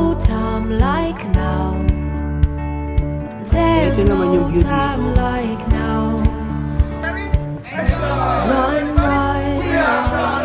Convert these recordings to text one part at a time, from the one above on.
no time like now. There's Ito naman yung no beauty. time like now. Run, run, run.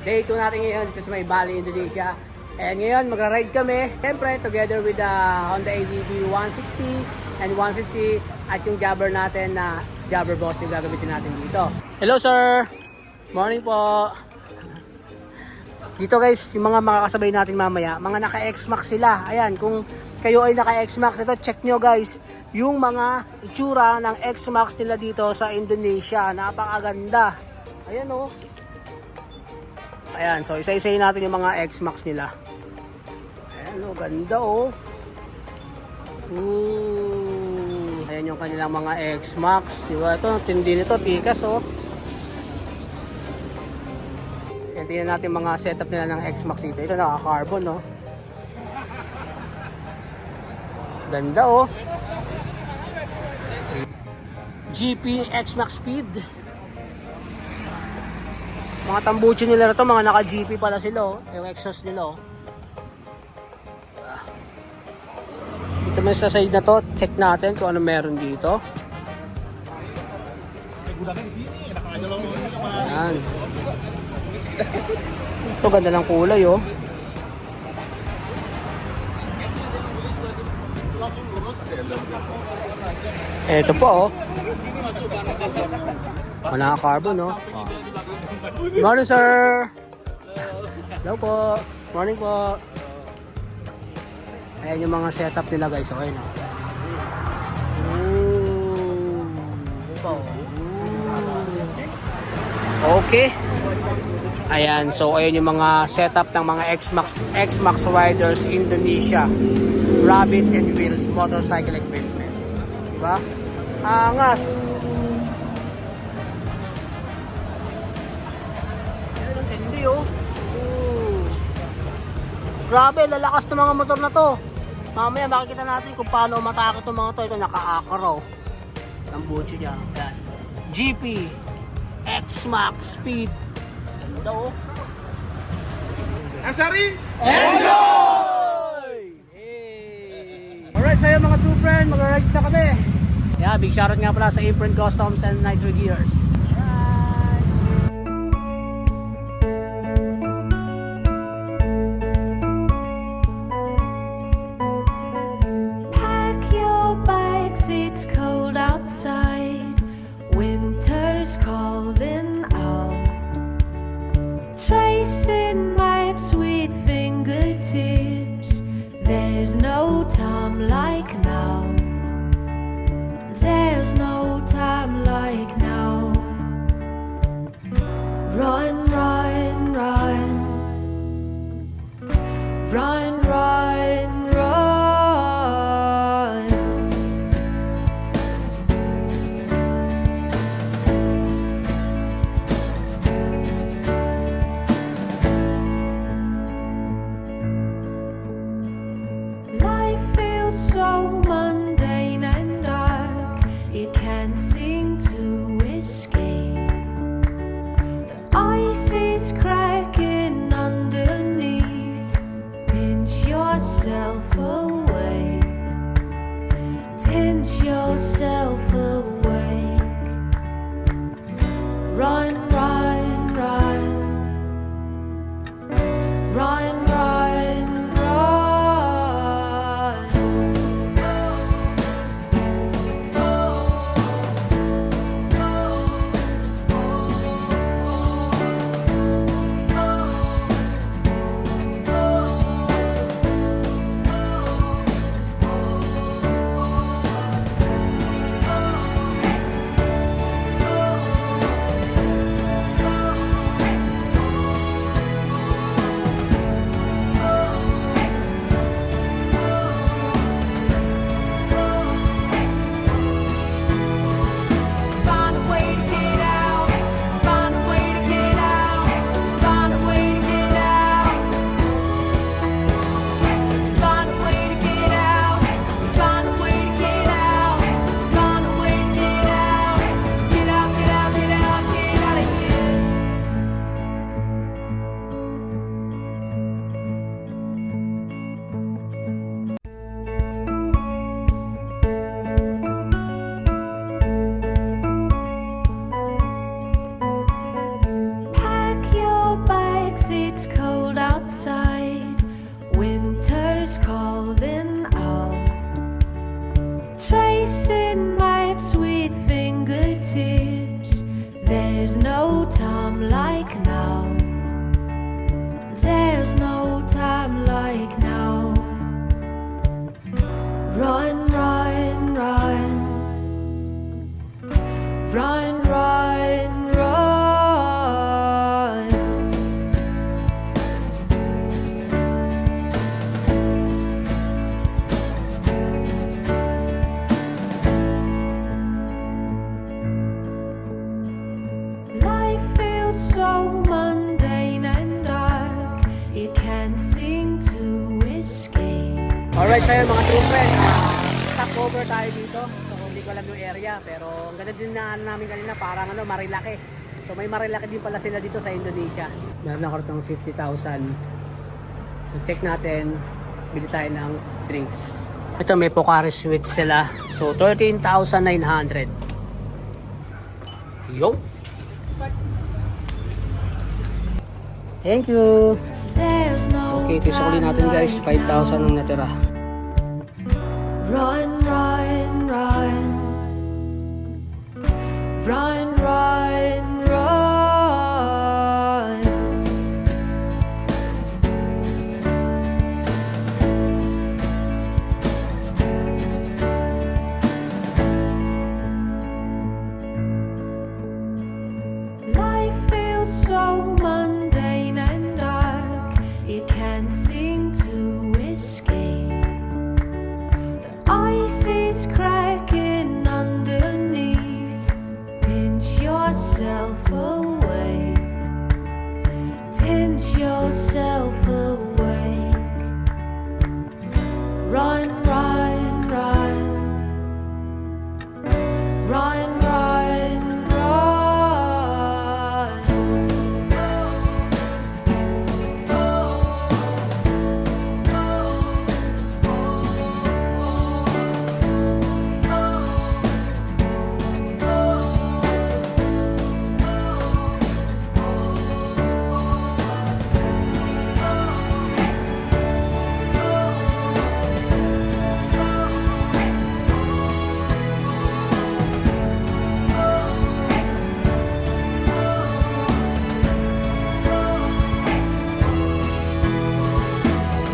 Day 2 natin ngayon dito sa may Bali, Indonesia. And ngayon magra-ride kami, siyempre together with the Honda ADV 160 and 150 at yung jabber natin na jabber boss yung gagamitin natin dito. Hello sir! Morning po! Dito guys, yung mga makakasabay natin mamaya, mga naka-X-Max sila. Ayan, kung kayo ay naka-X-Max, ito check nyo guys, yung mga itsura ng X-Max nila dito sa Indonesia. Napakaganda. Ayan oh. Ayan, so isa-isayin natin yung mga X-Max nila. Ayan oh, ganda oh. Ooh. Ayan yung kanilang mga X-Max. Diba? Ito, tindi nito, pikas oh. Ayan, tingnan natin mga setup nila ng X-Max dito. Ito naka-carbon oh. Ganda oh. GP X-Max Speed. Mga tambucho nila ito, mga naka-GP pala sila oh. Yung exhaust nila oh. Dito may sa side na to, check natin kung ano meron dito. Ayan. Ito ganda ng kulay oh. Ito po oh. Naka-carbon oh. Good morning, sir. Hello po. Morning po. Ayan yung mga setup nila guys. Okay na. Okay. Ayan. So, ayan yung mga setup ng mga X-Max Riders Indonesia. Rabbit and Wheels motorcycle equipment. Diba? Angas. Grabe, lalakas ng mga motor na to. Mamaya makikita natin kung paano matakot itong mga to. Ito naka-acro. Ang butso niya. Ayan. GP X-Max Speed. Ganda oh. Asari! Enjoy! Hey! Alright sa'yo mga true friend, mag-rides na kami. Yeah, big shoutout nga pala sa Apron Customs and Nitro Gears. Pack your bags, it's cold outside. Winter's calling out. Tracing maps with fingertips. There's no time like now. There's no time like now. so mundane and dark, it can't seem to escape. Alright, sa'yo mga true friend, stop over tayo dito. So, hindi ko alam yung area, pero ang ganda din na namin kanina, parang Marilaki. So, may Marilaki din pala sila dito sa Indonesia. Meron ako itong 50,000. So, check natin, bili tayo ng drinks. Ito, may Pocari Sweat sila. So, 13,900. Yo! Thank you! There's no Okay, tisuli natin guys, 5,000 ang natira. Run, run, run. Run, run, run. Life feels so mundane and dark, it can't seem to escape. The ice is cracking underneath. Pinch yourself awake. Pinch yourself awake. Run, run, run. Run, run, run.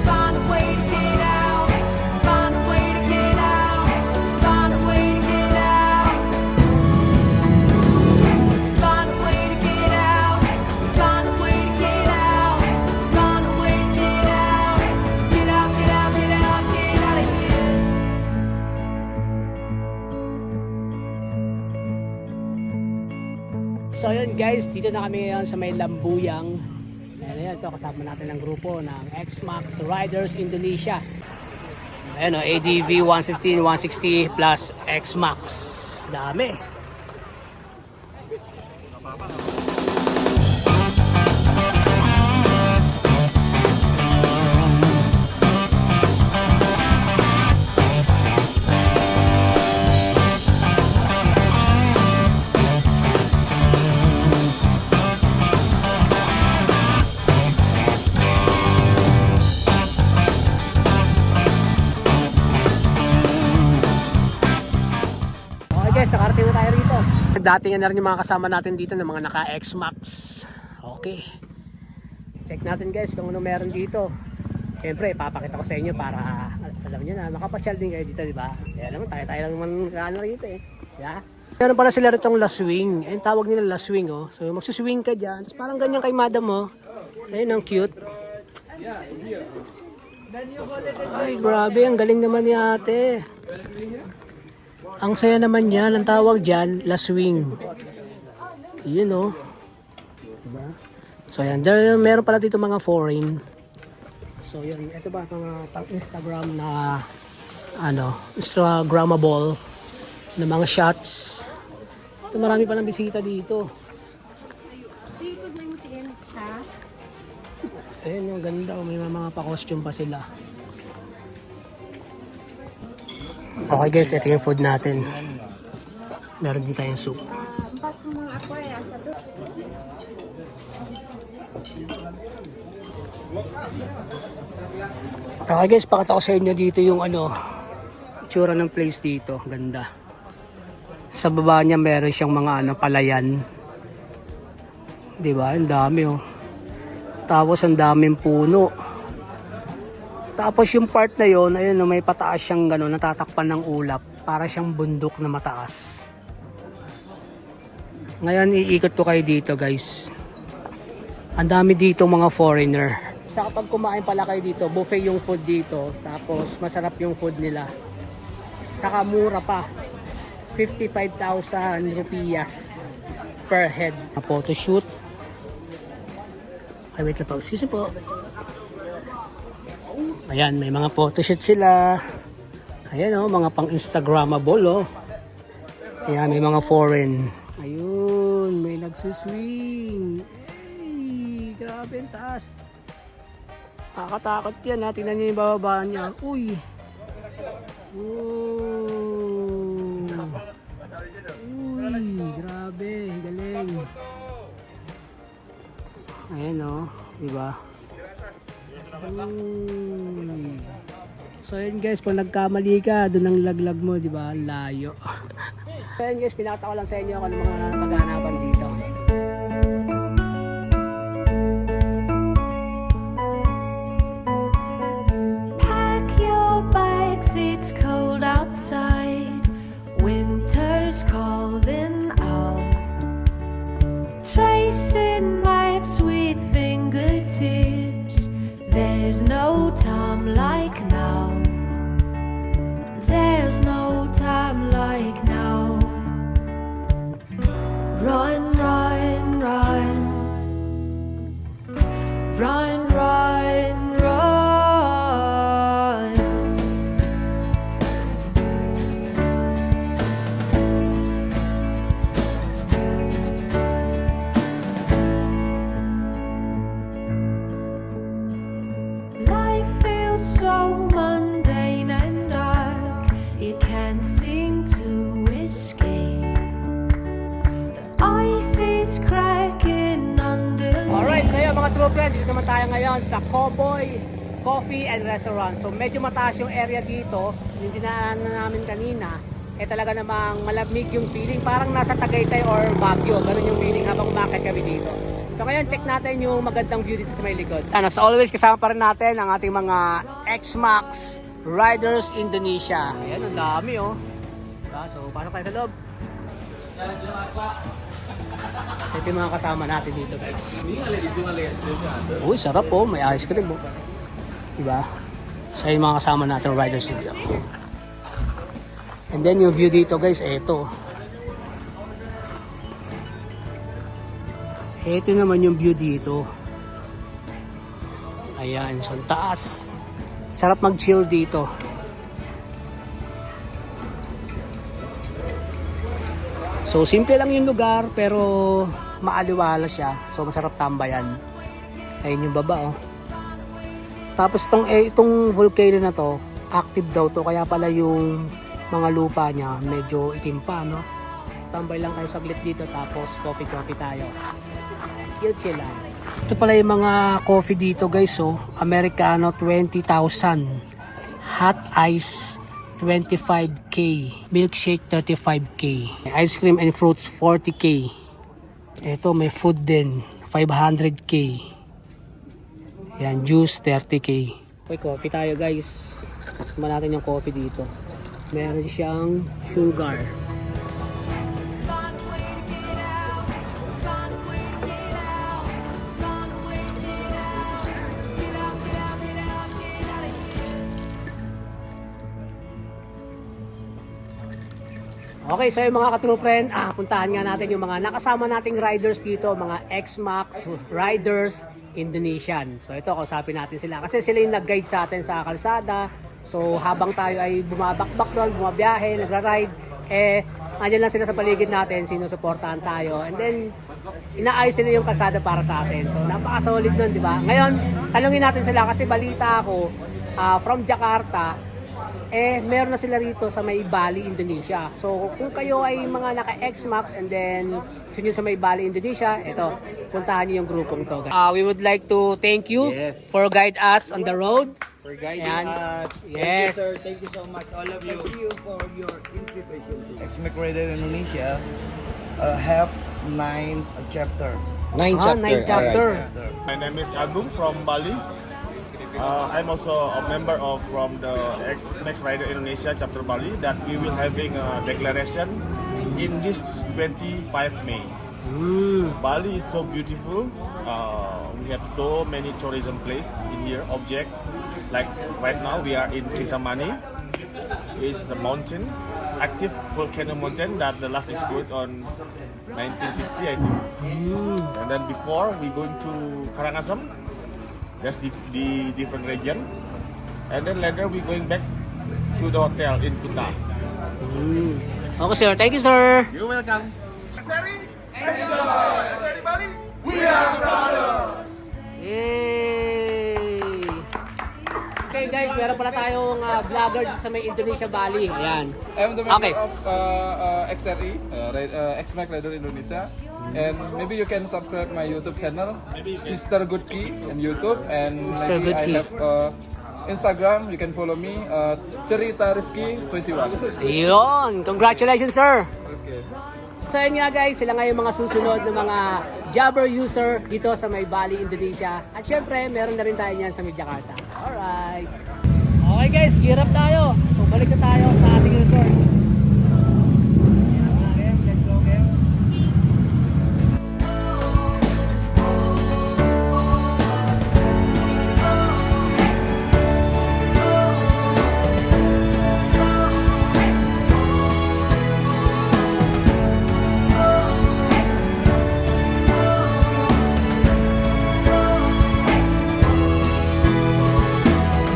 Find a way to get out. Find a way to get out. Find a way to get out. Find a way to get out. Find a way to get out. Find a way to get out. Get out, get out, get out, get out of here. So yun guys, dito na kami ngayon sa may Lambuyang. Ayan, ito kasama natin ang grupo ng X-Max Riders Indonesia. Ayan o, ADV 115, 160 plus X-Max. Dami. Okay guys, nakarating na tayo rito. Dating na rin yung mga kasama natin dito ng mga naka X-Max. Okay. Check natin guys kung ano meron dito. Siyempre, papakita ko sa inyo para alam nyo na, makapasyal din kayo dito, di ba? Kaya naman, tayo lang naman ano rito eh. Yeah? Meron pala sila ritong last swing. Ayun, tawag nila last swing oh. So, magsuswing ka dyan. Tapos parang ganyan kay madam oh. Ayun, ang cute. Ay, grabe. Ang galing naman ni ate. Ang saya naman yan. Ang tawag dyan, last swing. Yun oh. Diba? So, yan. Meron pala dito mga foreign. So, yun. Ito ba mga pang Instagram na Instagrammable na mga shots. Ito, marami palang bisita dito. Ayun, yung ganda. May mga pa-costume pa sila. Okay guys, ito yung food natin. Meron din tayong soup. Okay guys, pakita ko sa inyo dito yung itsura ng place dito. Ganda. Sa baba niya meron siyang mga palayan. Diba? Ang dami oh. Tapos ang daming puno. Tapos yung part na yon, ayun, may pataas siyang natatakpan ng ulap. Para siyang bundok na mataas. Ngayon, iikot ko kayo dito guys. Ang dami dito mga foreigner. Sa kapag kumain pala kayo dito, buffet yung food dito. Tapos masarap yung food nila. Saka mura pa. 55,000 rupias per head. Photoshoot. Ay, wait lang po. Excuse me po. Ayan, may mga photoshoot sila. Ayan oh, mga pang Instagrammable oh. Ayan, may mga foreign. Ayun, may nagsiswing. Ay, grabe ang taas. Nakakatakot yan ha. Tingnan niyo yung bababa niya. Uy. Uy, grabe. Galing. Ayan o. Diba? Uy. So yun guys, kung nagkamali ka, doon ang laglag mo, diba? Layo. So yun guys, pinakita ko lang sa inyo kung ano mga maghahanapan dito. Pack your bags, it's cold outside. Winter's calling out. Tracing maps with fingertips. There's no time like now. There's no time like now. Run, run, run. Run, run, run. Life feels so mundane and dark. You can't seem to escape. The ice is cracking under. Alright, so yun mga true friends, dito naman tayo ngayon sa Cowboy Coffee and Restaurant. So medyo mataas yung area dito, yung dinaanan namin kanina, talaga namang malamig yung feeling, parang nasa Tagaytay or Baguio, ganun yung feeling habang umakit kami dito. So ngayon, check natin yung magandang view dito sa may likod. And as always, kasama pa rin natin ang ating mga X-Max Riders Indonesia. Ayan, ang dami oh. So, pasok tayo sa loob. Ito yung mga kasama natin dito guys. Uy, sarap oh. May ice cream oh. Diba? So yung mga kasama natin riders dito. And then yung view dito guys, eto. Ito naman yung view dito. Ayan, so taas. Sarap mag-chill dito. So simple lang yung lugar pero maaliwala siya. So masarap tambayan. Ayun yung baba oh. Tapos itong volcano na to, active daw to, kaya pala yung mga lupa niya medyo itim pa no. Tambay lang kayo saglit dito tapos coffee tayo. Chill lang. Ito pala yung mga coffee dito guys oh. Americano 20,000. Hot ice 25k, milkshake 35k, ice cream and fruits 40k. Ito may food din 500k. Yan, juice 30k. Okay, coffee tayo guys. Tikman natin yung coffee dito. Meron siyang sugar. Okay, so yung mga ka-true friend, puntahan nga natin yung mga nakasama nating riders dito, mga X-Max Riders Indonesian. So ito, kausapin natin sila kasi sila yung nag-guide sa atin sa kalsada. So habang tayo ay bumabakbak doon, bumabiyahe, nagra-ride, andyan lang sila sa paligid natin, sinusuportahan tayo. And then, inaayos nila yung kalsada para sa atin. So napaka-solid nun, di ba? Ngayon, tanungin natin sila kasi balita ako, from Jakarta, meron na sila rito sa may Bali, Indonesia. So, kung kayo ay mga naka-X-Max and then gusto nyo sa may Bali, Indonesia, ito, puntahan nyo yung grupong to. We would like to thank you for guide us on the road. For guiding Ayan. us. Yes. Thank you, sir. Thank you so much, all of you. Thank you for your invitation to X-Mac Rider Indonesia. Have 9 chapter. 9 9 chapter. My name is Agung from Bali. I'm also a member of from the Next Rider Indonesia chapter Bali that we will having a declaration in this 25 May. Bali is so beautiful. We have so many tourism place in here, object. Like right now we are in Kintamani. It's the mountain. active volcano mountain that the last explored on 1960, I think. And then before we going to Karangasem, that's the different region. And then later we going back to the hotel in Kuta. Okay, sir. Thank you, sir. You're welcome. Yay! Okay guys, meron pala tayong vlogger dito sa may Indonesia Bali. Ayan. I'm the member Okay. of XRI, XMAC Rider Indonesia. And maybe you can subscribe my YouTube channel, Mr. Goodkey on YouTube. And Mr. maybe Goodkey. I have Instagram, you can follow me, Cerita Rizky 21. Ayun! Congratulations, sir! Okay. So yun nga guys, sila nga yung mga susunod na mga Jabber user dito sa may Bali, Indonesia. At syempre, meron na rin tayo niyan sa may Jakarta. Alright! Okay guys, gear up tayo. So balik na tayo sa ating resort. Let's go again.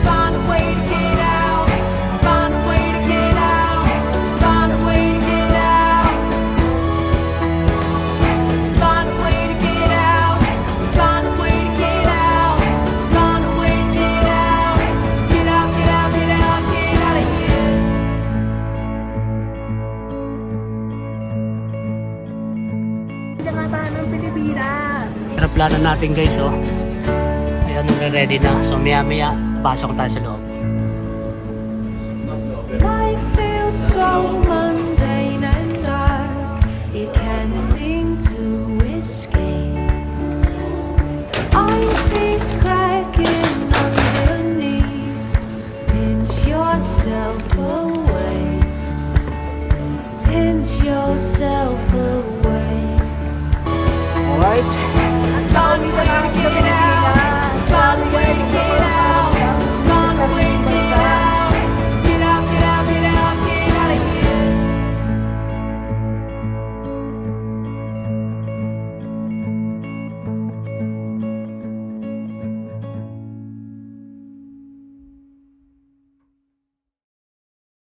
Find a way to get out. Find a way to get out. Find a way to get out. Find a way to get out. Find a way to get out. Find a way to get out. Get out, get out, get out, get out of here. Jakarta ng Pilipinas! Aeroplano natin guys, oh. Ayan, ready na. So maya-maya, pasok tayo sa loob. Life feels so mundane and dark. You can't seem to escape. Ice is cracking underneath. Pinch yourself away. Pinch yourself away. Alright.